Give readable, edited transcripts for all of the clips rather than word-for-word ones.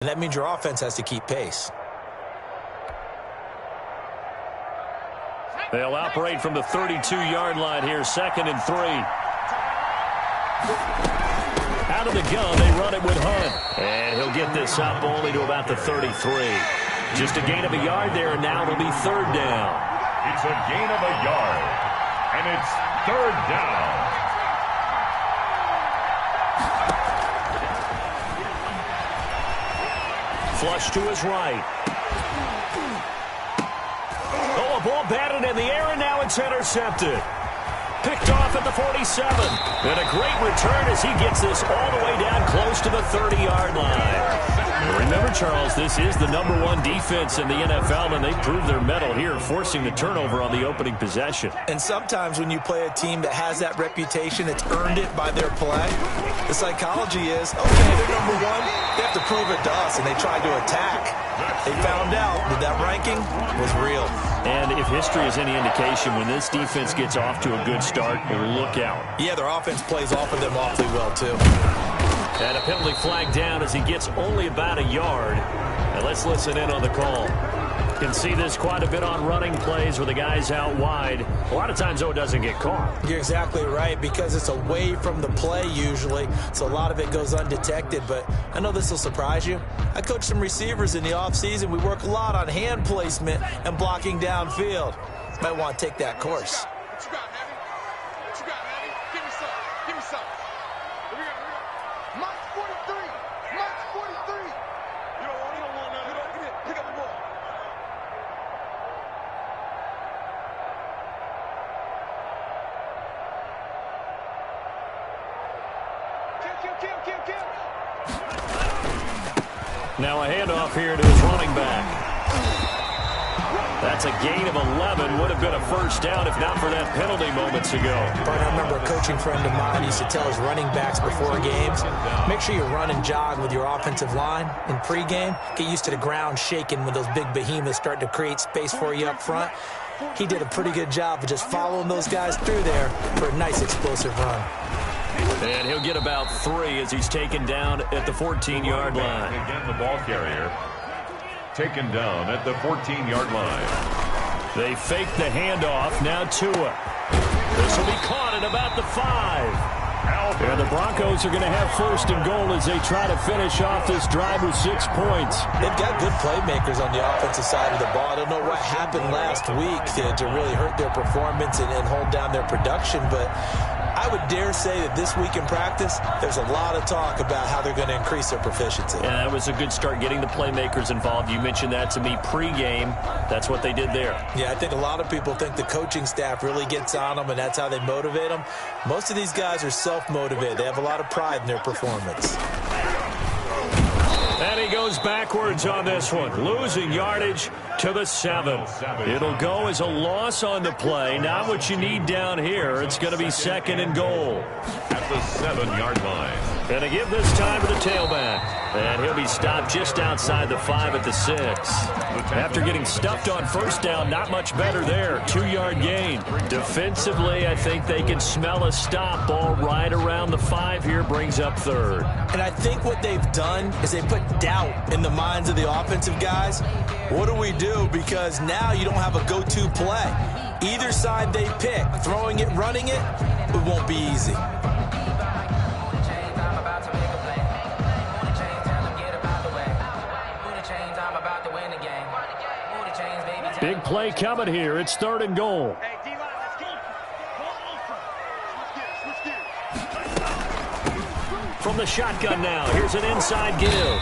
And that means your offense has to keep pace. They'll operate from the 32-yard line here, 2nd and 3. Out of the gun, they run it with Hunt. And he'll get this up only to about the 33. Just a gain of a yard there, and now it'll be 3rd down. It's a gain of a yard, and it's 3rd down. Flush to his right. Oh, a ball batted in the air, and now it's intercepted. Picked off at the 47. And a great return as he gets this all the way down close to the 30-yard line. Remember, Charles, this is the #1 defense in the NFL, and they proved their mettle here, forcing the turnover on the opening possession. And sometimes when you play a team that has that reputation, it's earned it by their play. The psychology is, okay, they're #1. They have to prove it to us, and they tried to attack. They found out that that ranking was real. And if history is any indication, when this defense gets off to a good start, look out. Yeah, their offense plays off of them awfully well, too. And a penalty flag down as he gets only about a yard. And let's listen in on the call. You can see this quite a bit on running plays where the guy's out wide. A lot of times, though, it doesn't get caught. You're exactly right, because it's away from the play usually, so a lot of it goes undetected. But I know this will surprise you. I coach some receivers in the offseason. We work a lot on hand placement and blocking downfield. Might want to take that course. What you got, Heavy? What you got, Heavy? Give me some. Give me some. Here we go. Mike's 43. Mike's 43. You don't want none. Come here. Pick up the ball. Kill. Now a handoff here to his running back. That's a gain of 11. Would have been a first down if not for that penalty moments ago. But I remember a coaching friend of mine used to tell his running backs before games, make sure you run and jog with your offensive line in pregame. Get used to the ground shaking when those big behemoths start to create space for you up front. He did a pretty good job of just following those guys through there for a nice explosive run. And he'll get about 3 as he's taken down at the 14-yard line. Again, the ball carrier taken down at the 14-yard line. They fake the handoff. Now Tua. This will be caught at about the 5. And the Broncos are going to have 1st and goal as they try to finish off this drive with 6 points. They've got good playmakers on the offensive side of the ball. I don't know what happened last week to really hurt their performance and hold down their production, but I would dare say that this week in practice, there's a lot of talk about how they're going to increase their proficiency. Yeah, that was a good start getting the playmakers involved. You mentioned that to me pregame. That's what they did there. Yeah, I think a lot of people think the coaching staff really gets on them, and that's how they motivate them. Most of these guys are self-motivated. They have a lot of pride in their performance. And he goes backwards on this one, losing yardage to the 7. It'll go as a loss on the play. Not what you need down here. It's going to be 2nd and goal. At the 7-yard line. And to give this time to the tailback. And he'll be stopped just outside the 5 at the 6. After getting stuffed on 1st down, not much better there. 2-yard gain. Defensively, I think they can smell a stop. Ball right around the 5 here brings up 3rd. And I think what they've done is they put doubt in the minds of the offensive guys. What do we do? Because now you don't have a go-to play. Either side they pick, throwing it, running it, it won't be easy. Big play coming here. It's 3rd and goal. From the shotgun now, here's an inside give.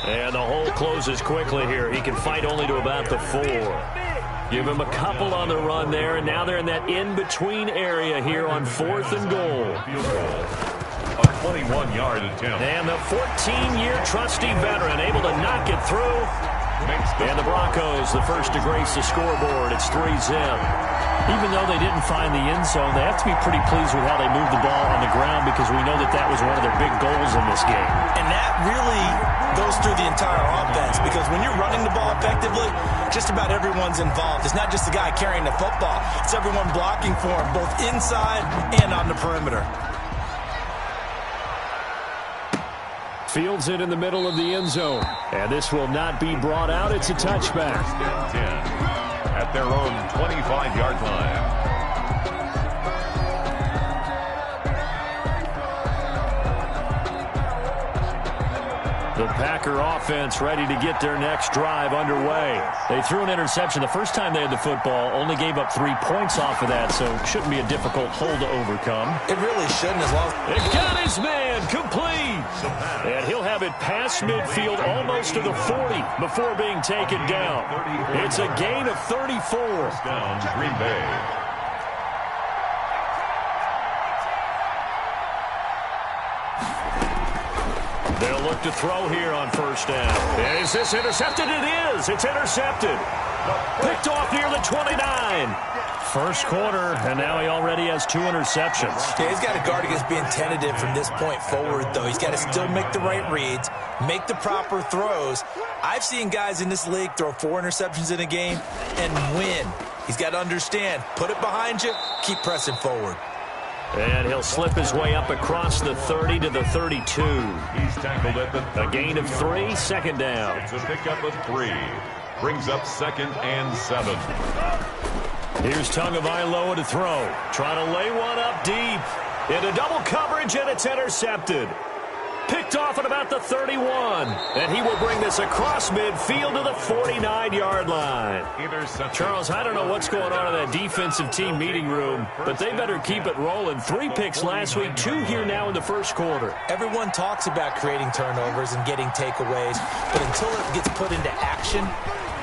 And the hole closes quickly here. He can fight only to about the 4. Give him a couple on the run there, and now they're in that in-between area here on 4th and goal. A 21-yard attempt. And the 14-year trusty veteran able to knock it through. And the Broncos, the first to grace the scoreboard. It's 3-zip. Even though they didn't find the end zone, they have to be pretty pleased with how they moved the ball on the ground, because we know that that was one of their big goals in this game. And that really goes through the entire offense, because when you're running the ball effectively, just about everyone's involved. It's not just the guy carrying the football. It's everyone blocking for him, both inside and on the perimeter. Fields it in the middle of the end zone. And this will not be brought out. It's a touchback. First and 10 at their own 25-yard line. The Packer offense ready to get their next drive underway. They threw an interception the first time they had the football, only gave up 3 points off of that, so it shouldn't be a difficult hole to overcome. It really shouldn't, as long as... It got his man complete. And he'll have it past midfield almost to the 40 before being taken down. It's a gain of 34. Down Green Bay. They'll look to throw here on first down. Is this intercepted? It is. It's intercepted. Picked off near the 29. First quarter, and now he already has 2 interceptions. Yeah, he's got to guard against being tentative from this point forward, though. He's got to still make the right reads, make the proper throws. I've seen guys in this league throw 4 interceptions in a game and win. He's got to understand, put it behind you, keep pressing forward. And he'll slip his way up across the 30 to the 32. He's tackled at the 30. A gain of 3, second down. It's a pickup of 3. Brings up 2nd and 7. Here's Tagovailoa to throw. Trying to lay one up deep. Into double coverage, and it's intercepted. Picked off at about the 31. And he will bring this across midfield to the 49-yard line. Charles, I don't know what's going on in that defensive team meeting room, but they better keep it rolling. 3 picks last week, 2 here now in the first quarter. Everyone talks about creating turnovers and getting takeaways, but until it gets put into action,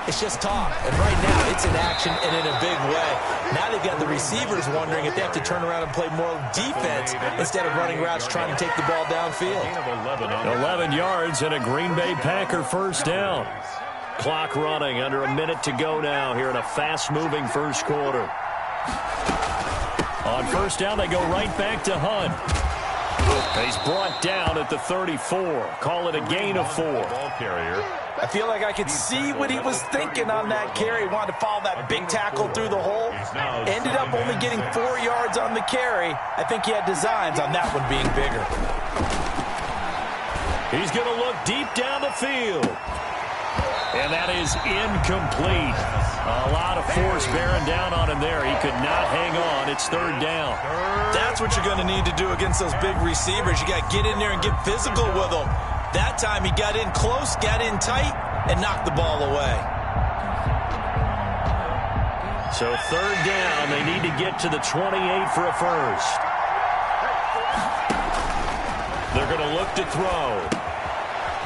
it's just talk. And right now, it's in action and in a big way. Now they've got the receivers wondering if they have to turn around and play more defense instead of running routes trying to take the ball downfield. 11 yards and a Green Bay Packer first down. Clock running, under a minute to go now here in a fast-moving first quarter. On first down, they go right back to Hunt. He's brought down at the 34. Call it a gain of 4. Ball carrier. I feel like I could see what he was thinking on that carry. He wanted to follow that big tackle through the hole. Ended up only getting 4 yards on the carry. I think he had designs on that one being bigger. He's going to look deep down the field. And that is incomplete. A lot of force bearing down on him there. He could not hang on. It's third down. That's what you're going to need to do against those big receivers. You got to get in there and get physical with them. That time he got in close, got in tight, and knocked the ball away. So third down, they need to get to the 28 for a first. They're going to look to throw.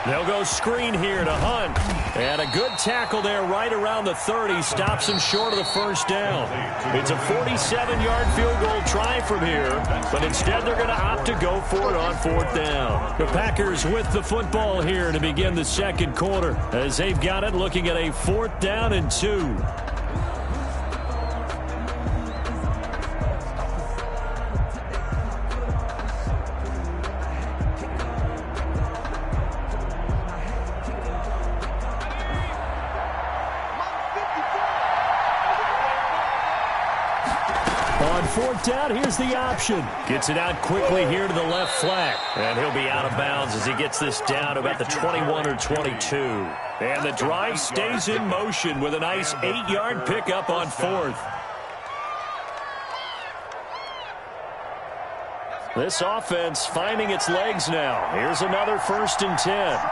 They'll go screen here to Hunt. And a good tackle there right around the 30. Stops him short of the first down. It's a 47-yard field goal try from here. But instead they're going to opt to go for it on fourth down. The Packers with the football here to begin the second quarter. As they've got it looking at a 4th down and 2. Fourth down, here's the option. Gets it out quickly here to the left flat. And he'll be out of bounds as he gets this down to about the 21 or 22. And the drive stays in motion with a nice 8-yard pickup on 4th. This offense finding its legs now. Here's another 1st and 10.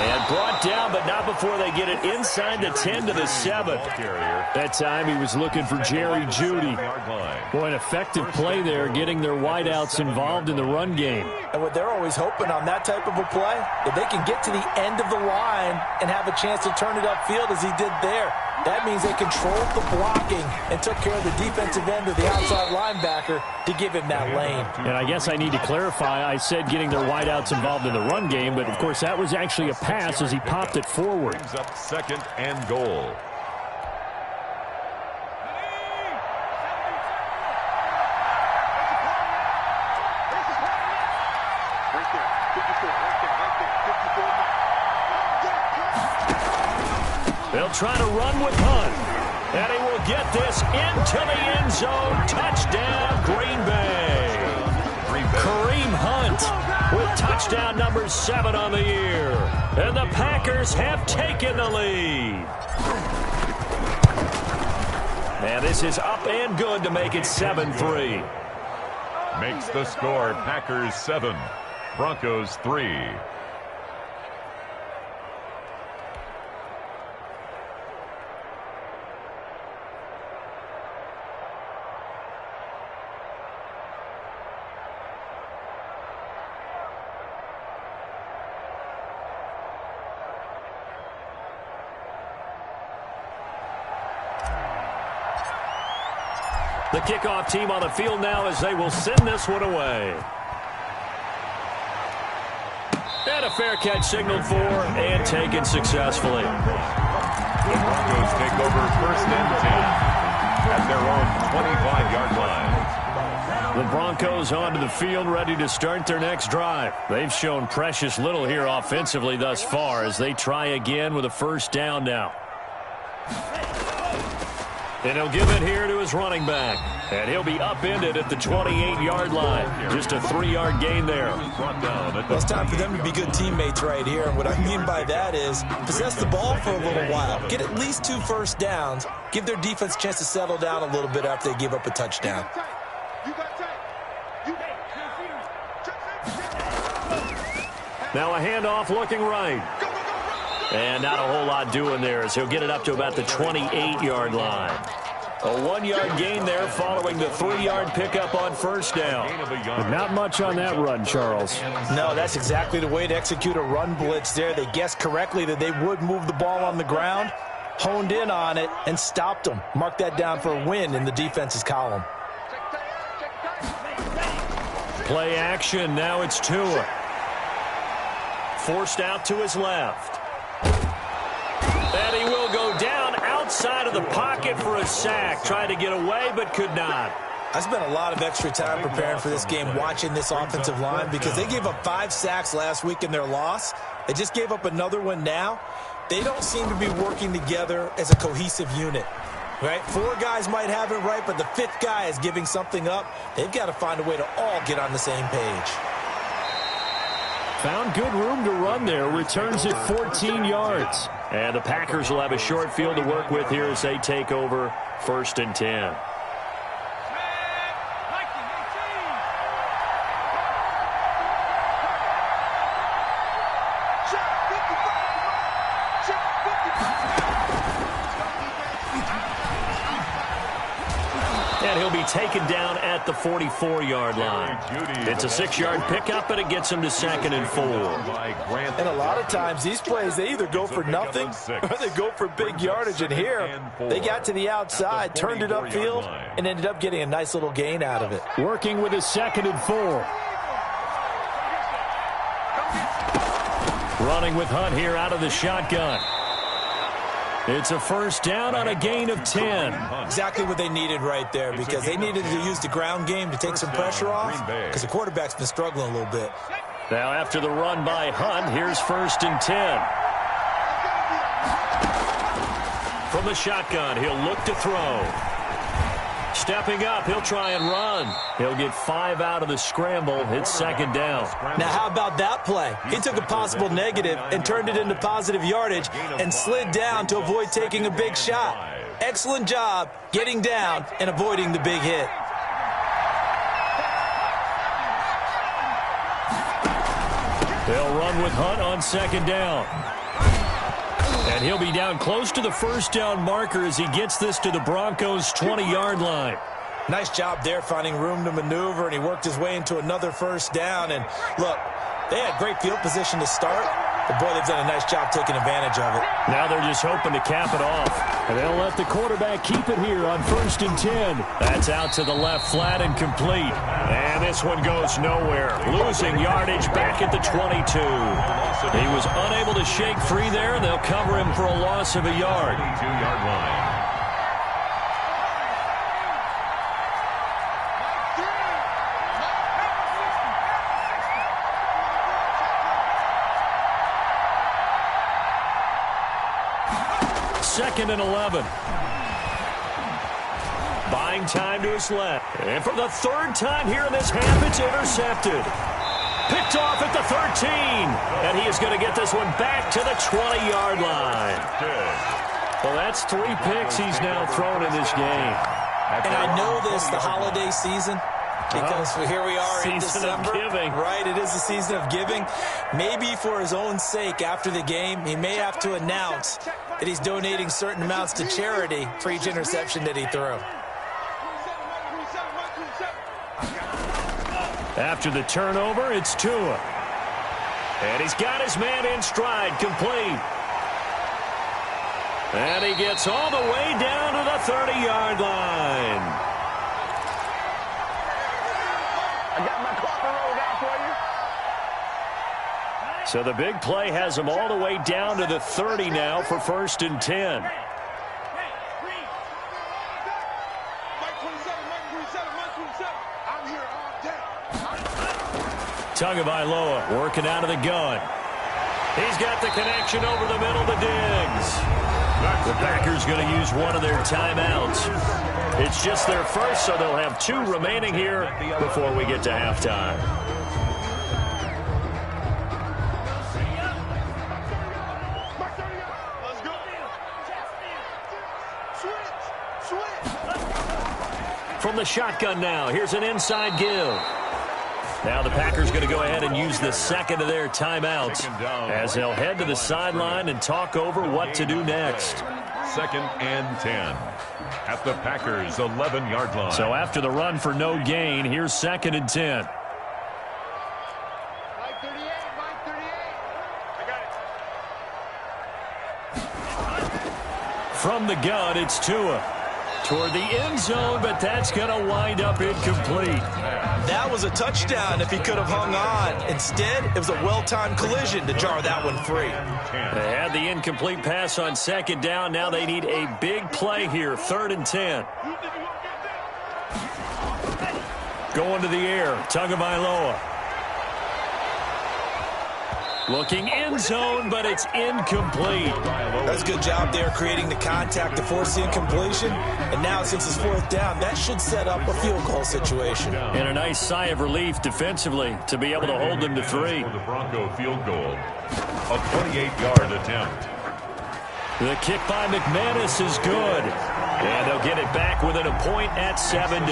And brought down, but not before they get it inside the 10 to the 7. That time he was looking for Jerry Jeudy. Boy, an effective play there, getting their wideouts involved in the run game. And what they're always hoping on that type of a play, if they can get to the end of the line and have a chance to turn it upfield as he did there, that means they controlled the blocking and took care of the defensive end of the outside linebacker to give him that lane. And I guess I need to clarify, I said getting their wideouts involved in the run game, but of course that was actually a pass as he popped it forward. Brings up 2nd and goal. They'll try to run with Hunt. And he will get this into the end zone. Touchdown, Green Bay. Kareem Hunt with touchdown number 7 on the year. And the Packers have taken the lead. And this is up and good to make it 7-3. Makes the score Packers 7, Broncos 3. The kickoff team on the field now as they will send this one away. And a fair catch signaled for and taken successfully. The Broncos take over 1st and 10 at their own 25-yard line. The Broncos onto the field ready to start their next drive. They've shown precious little here offensively thus far as they try again with a 1st down now. And he'll give it here to his running back. And he'll be upended at the 28-yard line. Just a 3-yard gain there. Well, it's time for them to be good teammates right here. And what I mean by that is possess the ball for a little while. Get at least 2 first downs. Give their defense a chance to settle down a little bit after they give up a touchdown. Now a handoff looking right. And not a whole lot doing there as he'll get it up to about the 28-yard line. A 1-yard gain there following the 3-yard pickup on 1st down. But not much on that run, Charles. No, that's exactly the way to execute a run blitz there. They guessed correctly that they would move the ball on the ground, honed in on it, and stopped them. Mark that down for a win in the defense's column. Play action. Now it's Tua. Forced out to his left. And he will go down outside of the pocket for a sack. Tried to get away, but could not. I spent a lot of extra time preparing for this game watching this offensive line because they gave up 5 sacks last week in their loss. They just gave up another one now. They don't seem to be working together as a cohesive unit. Right? 4 guys might have it right, but the 5th guy is giving something up. They've got to find a way to all get on the same page. Found good room to run there. Returns it 14 yards. And the Packers will have a short field to work with here as they take over 1st and 10. And he'll be taken down at the 44-yard line. It's a 6-yard pickup, and it gets him to 2nd and 4. And a lot of times, these plays, they either go for nothing or they go for big yardage. And here, they got to the outside, turned it upfield, and ended up getting a nice little gain out of it. Working with his 2nd and 4. Running with Hunt here out of the shotgun. It's a 1st down on a gain of 10. Exactly what they needed right there because they needed to use the ground game to take some pressure off because the quarterback's been struggling a little bit. Now after the run by Hunt, here's 1st and 10. From the shotgun, he'll look to throw. Stepping up, he'll try and run. He'll get 5 out of the scramble. It's 2nd down. Now, how about that play? He took a possible negative and turned it into positive yardage and slid down to avoid taking a big shot. Excellent job getting down and avoiding the big hit. They'll run with Hunt on 2nd down. And he'll be down close to the 1st down marker as he gets this to the Broncos' 20-yard line. Nice job there finding room to maneuver, and he worked his way into another 1st down. And look, they had great field position to start, but boy, they've done a nice job taking advantage of it. Now they're just hoping to cap it off. And they'll let the quarterback keep it here on 1st and 10. That's out to the left flat and complete. And this one goes nowhere. Losing yardage back at the 22. He was unable to shake free there, and they'll cover him for a loss of a yard. 22-yard line. Second and 11. throwing time to his left. And for the third time here in this half, it's intercepted. Picked off at the 13. And he is going to get this one back to the 20-yard line. Well, that's 3 picks he's now thrown in this game. And I know this, the holiday season, because here we are in December. Right, it is the season of giving. Maybe for his own sake, after the game, he may have to announce that he's donating certain amounts to charity for each interception that he threw. After the turnover, it's Tua. And he's got his man in stride, complete. And he gets all the way down to the 30-yard line. I got my coffee rolled out for you. So the big play has him all the way down to the 30 now for 1st and 10. Tagovailoa working out of the gun. He's got the connection over the middle to Diggs. The Packers going to use one of their timeouts. It's just their first, so they'll have 2 remaining here before we get to halftime. From the shotgun now, here's an inside give. Now the Packers going to go ahead and use the second of their timeouts as they'll head to the sideline and talk over what to do next. 2nd and 10 at the Packers' 11-yard line. So after the run for no gain, here's 2nd and 10. From the gun, it's Tua. Toward the end zone, but that's going to wind up incomplete. That was a touchdown if he could have hung on. Instead, it was a well-timed collision to jar that one free. They had the incomplete pass on 2nd down. Now they need a big play here, 3rd and 10. Going to the air, Tagovailoa. Looking end zone, but it's incomplete. That's a good job there creating the contact to force the incompletion. And now since it's 4th down, that should set up a field goal situation. And a nice sigh of relief defensively to be able to hold them to 3. For the Bronco field goal, a 28-yard attempt. The kick by McManus is good. And they'll get it back within a point at 7-6.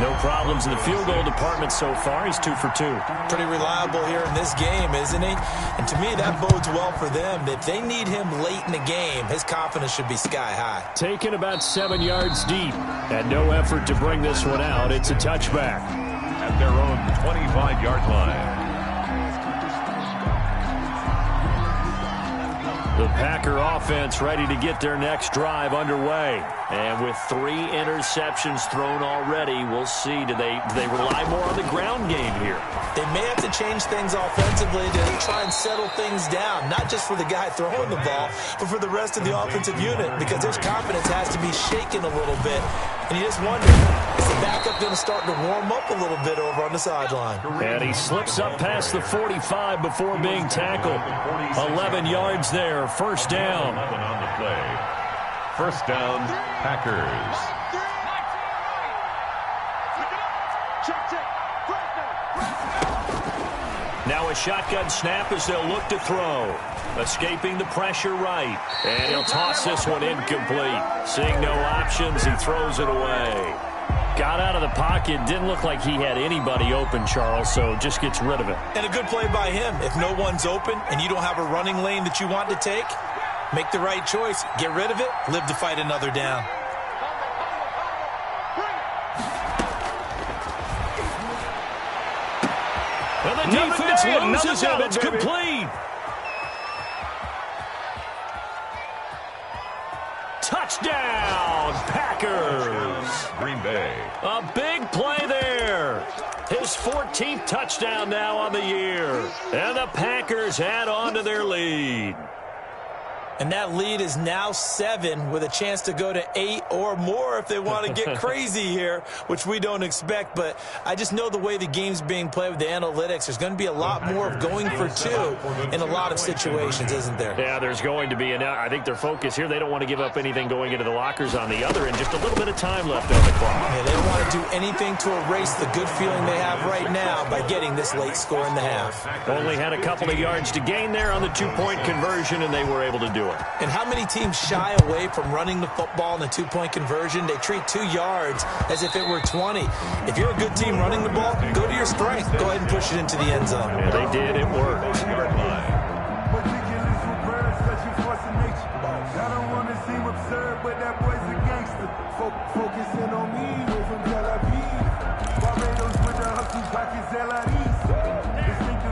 No problems in the field goal department so far. He's 2 for 2. Pretty reliable here in this game, isn't he? And to me, that bodes well for them. If they need him late in the game, his confidence should be sky high. Taken about 7 yards deep. And no effort to bring this one out. It's a touchback. At their own 25-yard line. The Packer offense ready to get their next drive underway. And with 3 interceptions thrown already, we'll see. Do they rely more on the ground game here? They may have to change things offensively to try and settle things down, not just for the guy throwing the ball, but for the rest of the offensive unit, because their confidence has to be shaken a little bit. And you just wonder, is the backup going to start to warm up a little bit over on the sideline? And he slips up past the 45 before being tackled. 11 yards there, 1st down. 11 on the play. 1st down, Packers. Now a shotgun snap as they'll look to throw. Escaping the pressure right. And he'll toss this one incomplete. Seeing no options, he throws it away. Got out of the pocket. Didn't look like he had anybody open, Charles, so just gets rid of it. And a good play by him. If no one's open and you don't have a running lane that you want to take, make the right choice. Get rid of it. Live to fight another down. And the defense loses him. It's complete. Touchdown, Packers. Green Bay. A big play there. His 14th touchdown now on the year. And the Packers add on to their lead. And that lead is now 7 with a chance to go to 8 or more if they want to get crazy here, which we don't expect. But I just know the way the game's being played with the analytics, there's going to be a lot more of going for 2 in a lot of situations, isn't there? Yeah, there's going to be. And I think their focus here, they don't want to give up anything going into the lockers on the other end. Just a little bit of time left on the clock. Yeah, they don't want to do anything to erase the good feeling they have right now by getting this late score in the half. Only had a couple of yards to gain there on the 2-point conversion, and they were able to do it. And how many teams shy away from running the football in the 2-point conversion? They treat 2 yards as if it were 20. If you're a good team running the ball, go to your strength. Go ahead and push it into the end zone. Yeah, they did. It worked. I don't want to seem absurd, but that boy's a gangster. Focusing on me, we're from Tel Aviv. Barbados with the hustle pockets,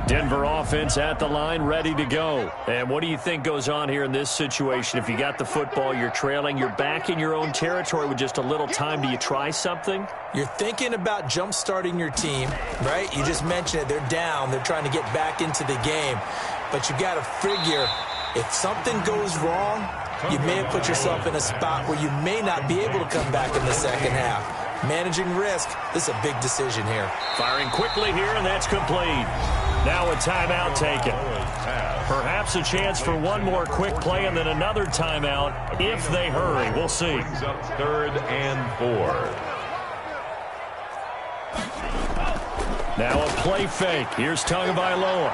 Denver offense at the line, ready to go. And what do you think goes on here in this situation? If you got the football, you're trailing, you're back in your own territory with just a little time. Do you try something? You're thinking about jump-starting your team, right? You just mentioned it. They're down. They're trying to get back into the game. But you got to figure, if something goes wrong, you may have put yourself in a spot where you may not be able to come back in the second half. Managing risk, this is a big decision here. Firing quickly here, and that's complete. Now a timeout taken. Perhaps a chance for one more quick play and then another timeout if they hurry. We'll see. Brings up 3rd and 4. Now a play fake. Here's Tagovailoa.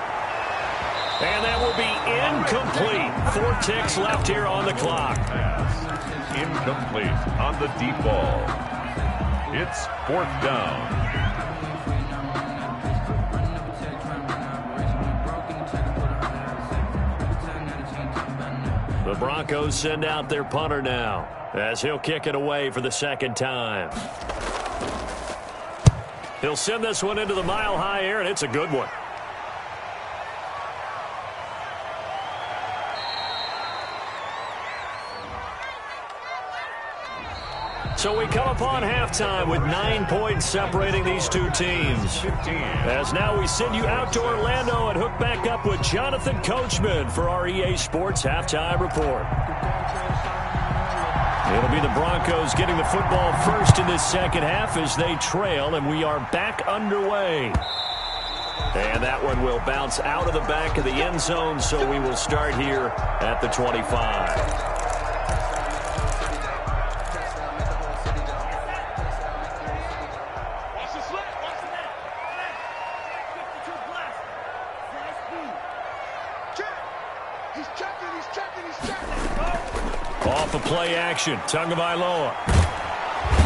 And that will be incomplete. 4 ticks left here on the clock. Incomplete on the deep ball. It's 4th down. The Broncos send out their punter now as he'll kick it away for the second time. He'll send this one into the mile-high air, and it's a good one. So we come upon halftime with 9 points separating these two teams. As now we send you out to Orlando and hook back up with Jonathan Coachman for our EA Sports Halftime Report. It'll be the Broncos getting the football first in this second half as they trail, and we are back underway. And that one will bounce out of the back of the end zone, so we will start here at the 25. Off of play action, Tagovailoa.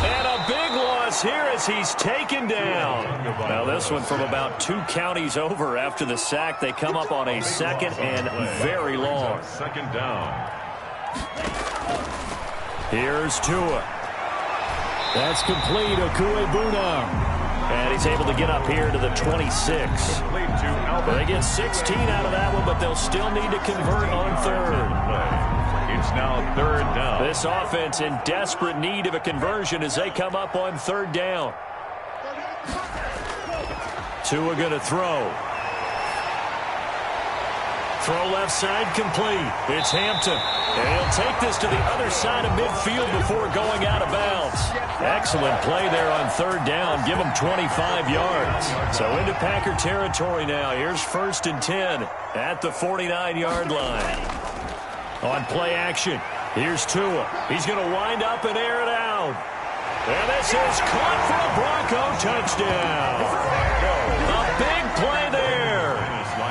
And a big loss here as he's taken down. Now this one from about 2 counties over after the sack. They come up on a 2nd and very long. 2nd down. Here's Tua. That's complete, Okuegbuna. And he's able to get up here to the 26. They get 16 out of that one, but they'll still need to convert on 3rd. It's now 3rd down. This offense in desperate need of a conversion as they come up on 3rd down. Tua going to throw. Throw left side complete. It's Hampton. And he'll take this to the other side of midfield before going out of bounds. Excellent play there on 3rd down. Give him 25 yards. So into Packer territory now. Here's 1st and 10 at the 49-yard line. On play action, here's Tua. He's going to wind up and air it out. And this is caught for a Bronco touchdown. A big play there.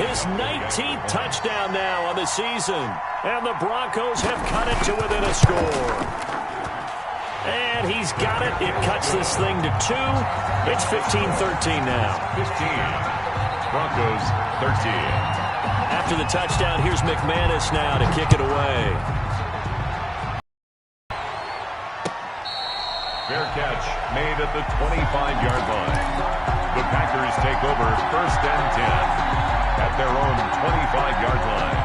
His 19th touchdown now on the season. And the Broncos have cut it to within a score. And he's got it. It cuts this thing to 2. It's 15-13 now. 15. Broncos 13. After the touchdown, here's McManus now to kick it away. Fair catch made at the 25-yard line. The Packers take over 1st and 10 at their own 25-yard line.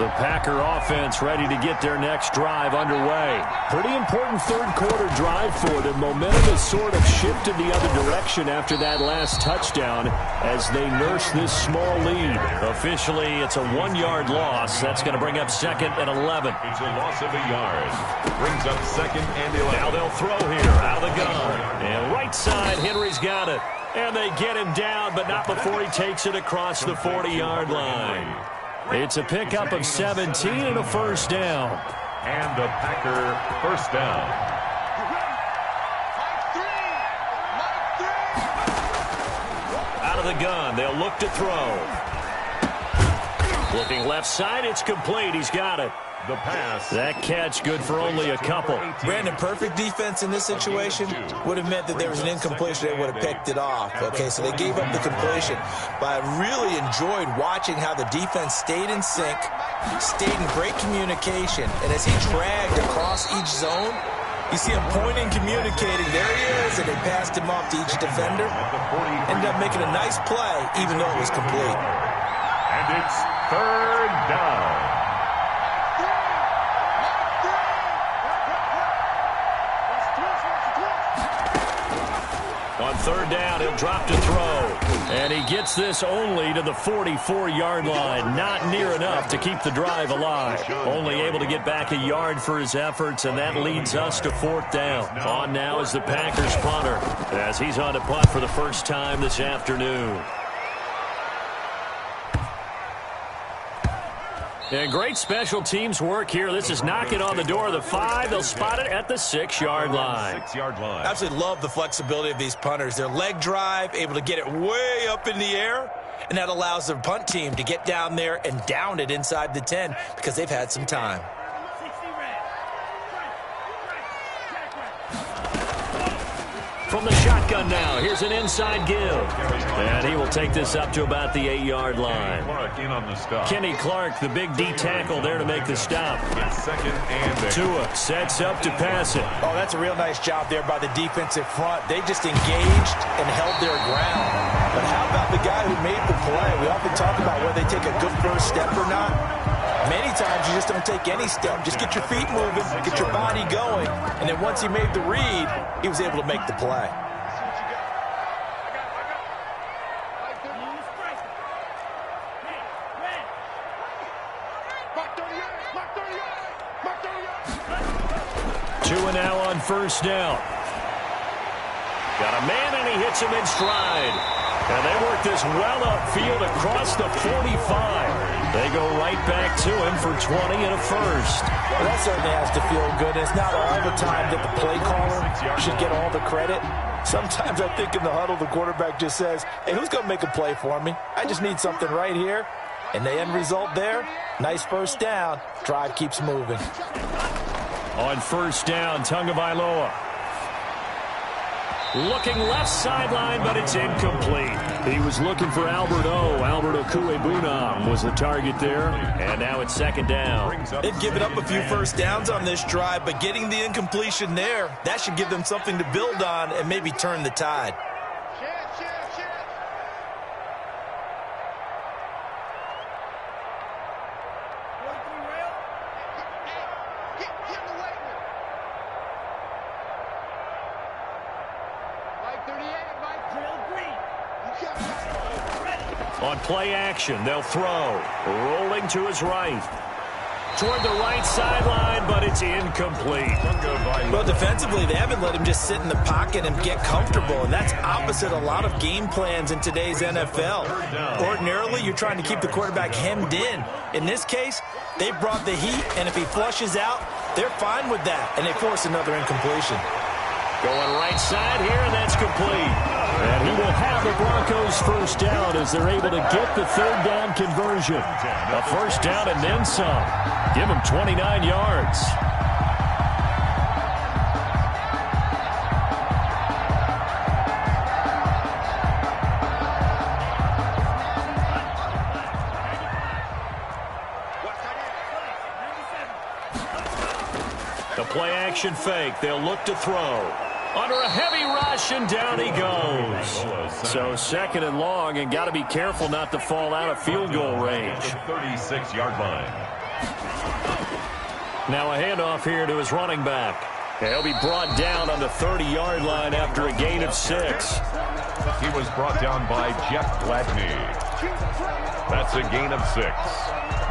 The Packer offense ready to get their next drive underway. Pretty important third-quarter drive for them. Momentum has sort of shifted the other direction after that last touchdown as they nurse this small lead. Officially, it's a 1-yard loss. That's going to bring up 2nd and 11. It's a loss of a yard. Brings up 2nd and 11. Now they'll throw here out of the gun. And right side, Henry's got it. And they get him down, but not before he takes it across the 40-yard line. It's a pickup of 17 and a first down. And the Packer first down. Out of the gun, they'll look to throw. Looking left side, it's complete. He's got it. The pass. That catch good for only a couple. Brandon, perfect defense in this situation would have meant that there was an incompletion. They would have picked it off. Okay, so they gave up the completion. But I really enjoyed watching how the defense stayed in sync, stayed in great communication. And as he dragged across each zone, you see him pointing, communicating. There he is, and they passed him off to each defender. Ended up making a nice play, even though it was complete. And it's 3rd down. On 3rd down, he'll drop to throw. And he gets this only to the 44-yard line. Not near enough to keep the drive alive. Only able to get back a yard for his efforts, and that leads us to 4th down. On now is the Packers punter, as he's on to punt for the first time this afternoon. And great special teams work here. This is knocking on the door of the 5. They'll spot it at the 6-yard line. 6-yard line. Absolutely love the flexibility of these punters. Their leg drive, able to get it way up in the air, and that allows the punt team to get down there and down it inside the 10 because they've had some time. From the shotgun now, here's an inside give. And he will take this up to about the 8-yard line. Kenny Clark, the big D tackle there to make the stop. 2nd and 8. Tua sets up to pass it. Oh, that's a real nice job there by the defensive front. They just engaged and held their ground. But how about the guy who made the play? We often talk about whether they take a good first step or not. Many times you just don't take any step. Just get your feet moving, get your body going. And then once he made the read, he was able to make the play. Tua now on 1st down. Got a man, and he hits him in stride. And they work this well upfield across the 45. They go right back to him for 20 and a first. Well, that certainly has to feel good. It's not all the time that the play caller should get all the credit. Sometimes I think in the huddle, the quarterback just says, hey, who's going to make a play for me? I just need something right here. And the end result there, nice first down. Drive keeps moving. On 1st down, Tagovailoa. Looking left sideline, but it's incomplete. He was looking for Albert O. Albert Okuebuna was the target there. And now it's 2nd down. They've given up a few first downs on this drive, but getting the incompletion there, that should give them something to build on and maybe turn the tide. On play action, they'll throw. Rolling to his right. Toward the right sideline, but it's incomplete. Well, defensively, they haven't let him just sit in the pocket and get comfortable, and that's opposite a lot of game plans in today's NFL. Ordinarily, you're trying to keep the quarterback hemmed in. In this case, they brought the heat, and if he flushes out, they're fine with that, and they force another incompletion. Going right side here, and that's complete. And he will have the Broncos first down as they're able to get the 3rd down conversion. A first down and then some. Give him 29 yards. The play action fake. They'll look to throw. Under a heavy rush, and down he goes. So 2nd and long, and got to be careful not to fall out of field goal range. 36-yard line. Now a handoff here to his running back. He'll be brought down on the 30-yard line after a gain of 6. He was brought down by Jeff Gladney. That's a gain of 6.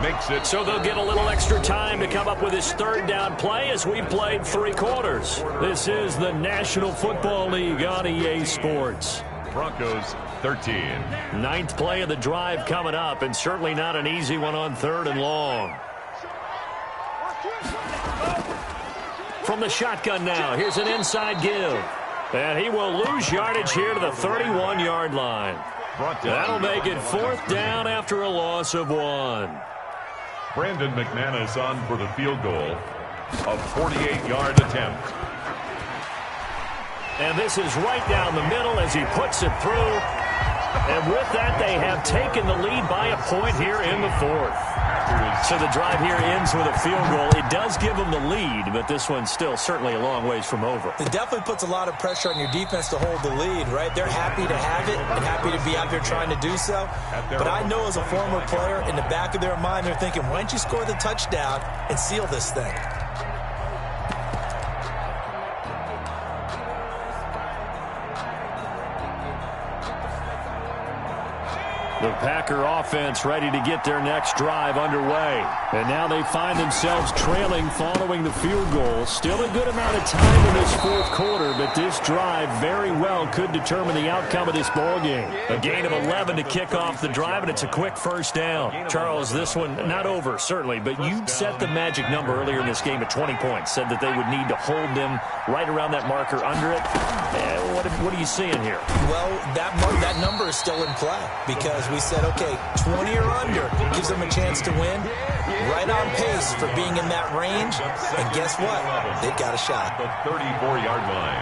Makes it. So they'll get a little extra time to come up with his third down play as we've played 3 quarters. This is the National Football League on EA Sports. Broncos 13. 9th play of the drive coming up, and certainly not an easy one on 3rd and long. From the shotgun now, here's an inside give. And he will lose yardage here to the 31-yard line. That'll make it 4th down after a loss of 1. Brandon McManus on for the field goal. A 48-yard attempt. And this is right down the middle as he puts it through. And with that, they have taken the lead by a point here in the 4th. So the drive here ends with a field goal. It does give them the lead, but this one's still certainly a long ways from over. It definitely puts a lot of pressure on your defense to hold the lead, right? They're happy to have it and happy to be out there trying to do so. But I know as a former player, in the back of their mind, they're thinking, why don't you score the touchdown and seal this thing? The Packer offense ready to get their next drive underway. And now they find themselves trailing following the field goal. Still a good amount of time in this 4th quarter, but this drive very well could determine the outcome of this ball game. A gain of 11 to kick off the drive, and it's a quick 1st down. Charles, this one not over, certainly, but you set the magic number earlier in this game at 20 points. Said that they would need to hold them right around that marker under it. What are you seeing here? Well, that number is still in play because we said, okay, 20 or under gives them a chance to win. Right on pace for being in that range. And guess what? They've got a shot. The 34-yard line.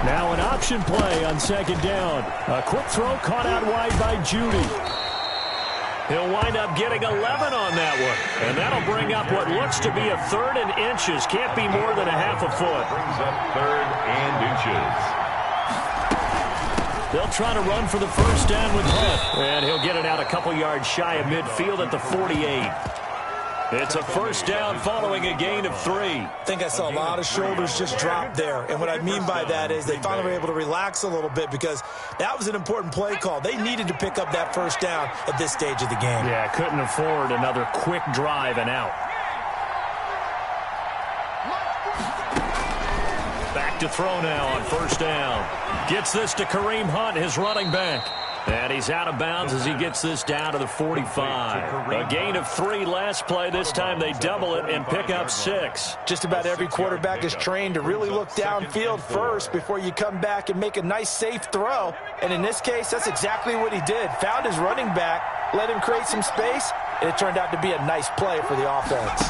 Now an option play on 2nd down. A quick throw caught out wide by Judy. He'll wind up getting 11 on that one. And that'll bring up what looks to be a 3rd and inches. Can't be more than a half a foot. Brings up 3rd and inches. They'll try to run for the 1st down with Hunt. And he'll get it out a couple yards shy of midfield at the 48. It's a 1st down following a gain of 3. I think I saw a lot of shoulders just drop there. And what I mean by that is they finally were able to relax a little bit because that was an important play call. They needed to pick up that 1st down at this stage of the game. Yeah, couldn't afford another quick drive and out. Back to throw now on 1st down. Gets this to Kareem Hunt, his running back. And he's out of bounds as he gets this down to the 45. A gain of 3 last play. This time they double it and pick up 6. Just about every quarterback is trained to really look downfield first before you come back and make a nice, safe throw. And in this case, that's exactly what he did. Found his running back, let him create some space, and it turned out to be a nice play for the offense.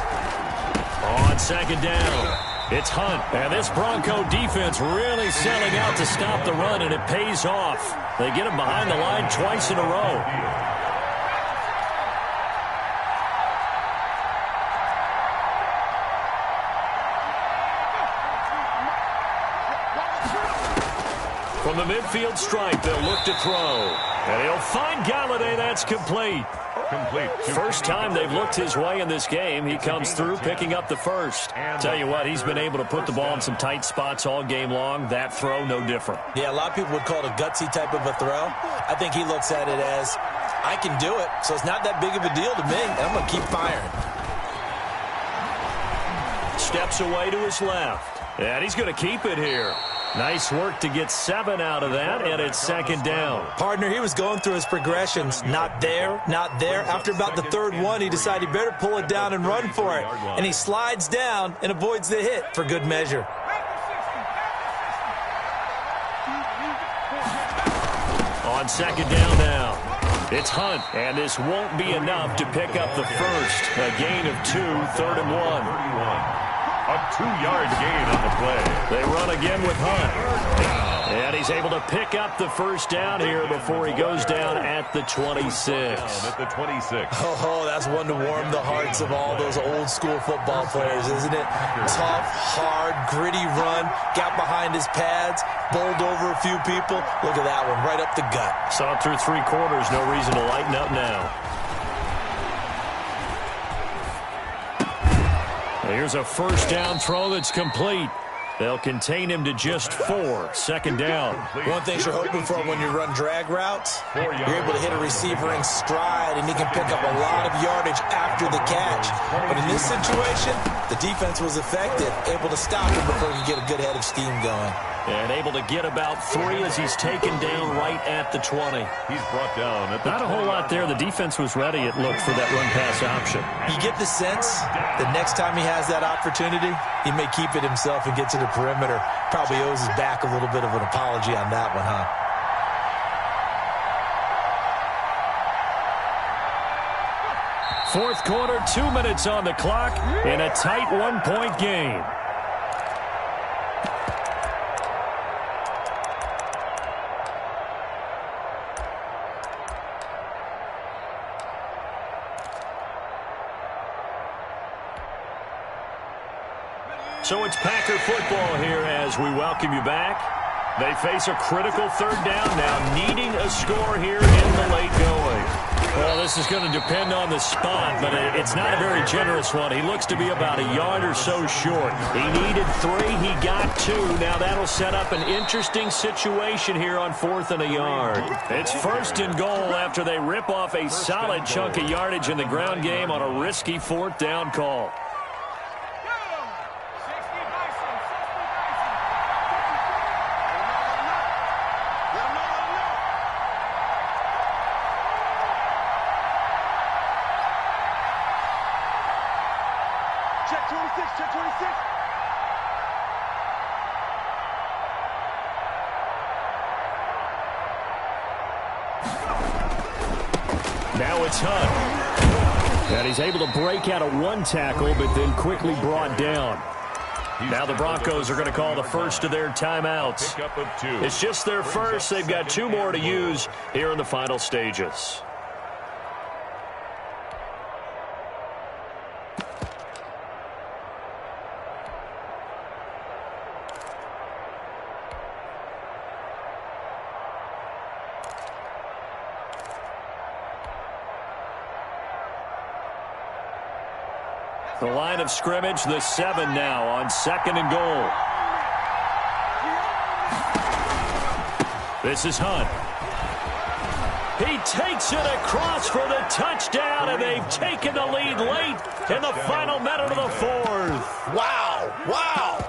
On 2nd down. It's Hunt, and this Bronco defense really selling out to stop the run, and it pays off. They get him behind the line twice in a row. From the midfield stripe, they'll look to throw. And he'll find Galladay. That's complete. First time they've looked his way in this game. He comes through picking up the 1st. Tell you what, he's been able to put the ball in some tight spots all game long. That throw, no different. Yeah, a lot of people would call it a gutsy type of a throw. I think he looks at it as, I can do it, so it's not that big of a deal to me, and I'm going to keep firing. Steps away to his left. And he's going to keep it here. Nice work to get 7 out of that, and it's 2nd down. Partner, he was going through his progressions. Not there, not there. After about the 3rd one, he decided he better pull it down and run for it. And he slides down and avoids the hit for good measure. On 2nd down now. It's Hunt, and this won't be enough to pick up the 1st. A gain of 2, 3rd and 1. A 2-yard gain on the play. They run again with Hunt. And he's able to pick up the 1st down here before he goes down at the 26. At the 26. Oh, that's one to warm the hearts of all those old school football players, isn't it? Tough, hard, gritty run. Got behind his pads, bowled over a few people. Look at that one, right up the gut. Saw it through 3 quarters. No reason to lighten up now. Here's a first down throw that's complete. They'll contain him to just 4. Second down. One thing you're hoping for when you run drag routes, you're able to hit a receiver in stride, and he can pick up a lot of yardage after the catch. But in this situation, the defense was effective, able to stop him before he could get a good head of steam going. And able to get about 3 as he's taken down right at the 20. He's brought down at the Not a whole lot there. The defense was ready, it looked, for that run-pass option. You get the sense that next time he has that opportunity, he may keep it himself and get to the perimeter. Probably owes his back a little bit of an apology on that one, huh? Fourth quarter, 2 minutes on the clock in a tight 1-point game. So it's Packer football here as we welcome you back. They face a critical third down now, needing a score here in the late going. Well, this is going to depend on the spot, but it's not a very generous one. He looks to be about a yard or so short. He needed 3. He got 2. Now that'll set up an interesting situation here on 4th and a yard. It's 1st and goal after they rip off a solid chunk of yardage in the ground game on a risky 4th down call. Check 26, check 26. Now it's Hunt. And he's able to break out of 1 tackle, but then quickly brought down. Now the Broncos are going to call the first of their timeouts. pickup of 2. It's just their first. They've got 2 more to use here in the final stages. The line of scrimmage, the 7 now on 2nd and goal. This is Hunt. He takes it across for the touchdown, and they've taken the lead late in the final minute of the 4th. Wow, wow,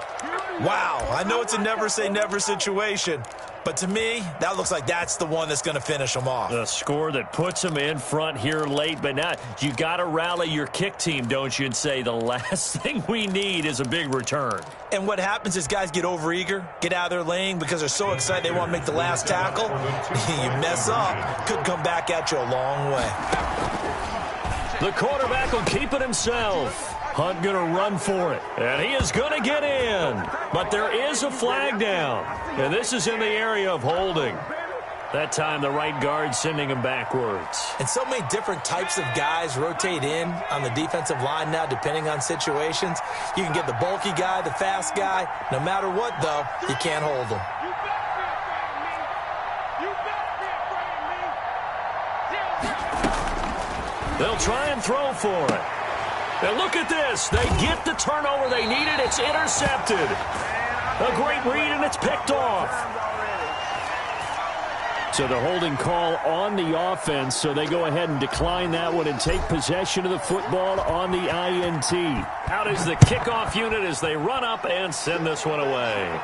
wow. I know it's a never-say-never situation, but to me, that looks like that's the one that's going to finish them off. The score that puts them in front here late, but now you got to rally your kick team, don't you, and say the last thing we need is a big return. And what happens is guys get overeager, get out of their lane because they're so excited they want to make the last tackle. You mess up, could come back at you a long way. The quarterback will keep it himself. Hunt going to run for it, and he is going to get in. But there is a flag down, and this is in the area of holding. That time, the right guard sending him backwards. And so many different types of guys rotate in on the defensive line now, depending on situations. You can get the bulky guy, the fast guy. No matter what, though, you can't hold them. They'll try and throw for it. And look at this. They get the turnover they needed. It's intercepted. A great read, and it's picked off. So the holding call on the offense, so they go ahead and decline that one and take possession of the football on the INT. Out is the kickoff unit as they run up and send this one away.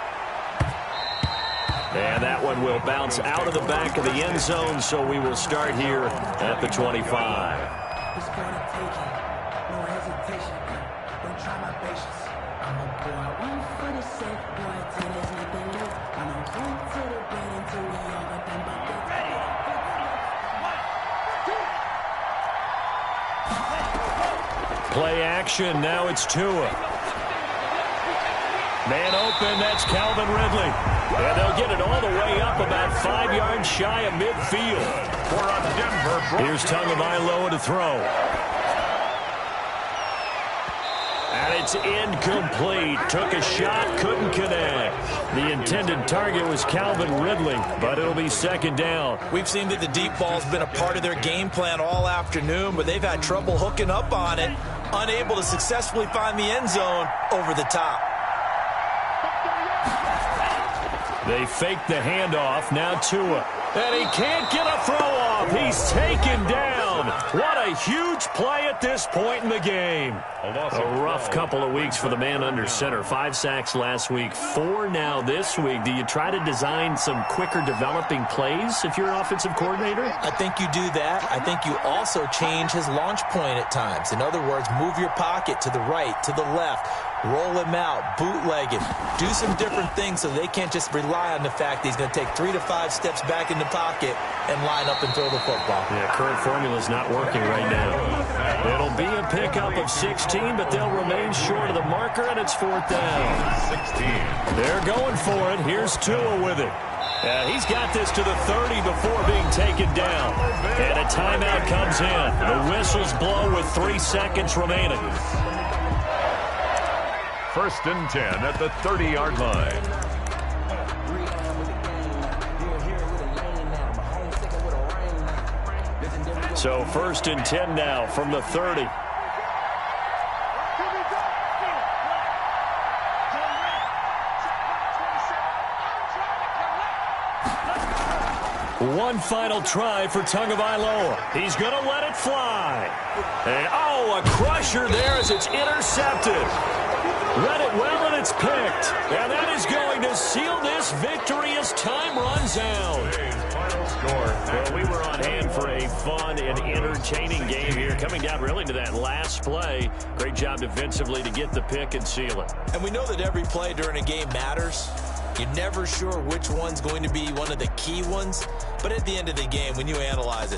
And that one will bounce out of the back of the end zone, so we will start here at the 25. Play action, now it's Tua. Man open, that's Calvin Ridley. And they'll get it all the way up about 5 yards shy of midfield. For Denver. Here's Tagovailoa to throw. And it's incomplete. Took a shot, couldn't connect. The intended target was Calvin Ridley, but it'll be second down. We've seen that the deep ball's been a part of their game plan all afternoon, but they've had trouble hooking up on it. unable to successfully find the end zone over the top. They fake the handoff. Now Tua. And he can't get a throw off. He's taken down. What a huge play at this point in the game. A rough couple of weeks for the man under center. 5 sacks last week, 4 now this week. Do you try to design some quicker developing plays if you're an offensive coordinator? I think you do that. I think you also change his launch point at times. In other words, move your pocket to the right, to the left, roll him out, bootleg him, do some different things so they can't just rely on the fact that he's going to take 3 to 5 steps back in the pocket and line up and throw the football. Yeah, current formula's not working right now. It'll be a pickup of 16, but they'll remain short of the marker, and it's 4th down. 16. They're going for it. Here's Tua with it. He's got this to the 30 before being taken down. And a timeout comes in. The whistles blow with 3 seconds remaining. 1st and 10 at the 30-yard line. So 1st and 10 now from the 30. One final try for Tagovailoa. He's going to let it fly. And, oh, a crusher there as it's intercepted. Read it well, and it's picked. And that is going to seal this victory as time runs out. Final score. Well, we were on hand for a fun and entertaining game here. Coming down really to that last play. Great job defensively to get the pick and seal it. And we know that every play during a game matters. You're never sure which one's going to be one of the key ones. But at the end of the game, when you analyze it,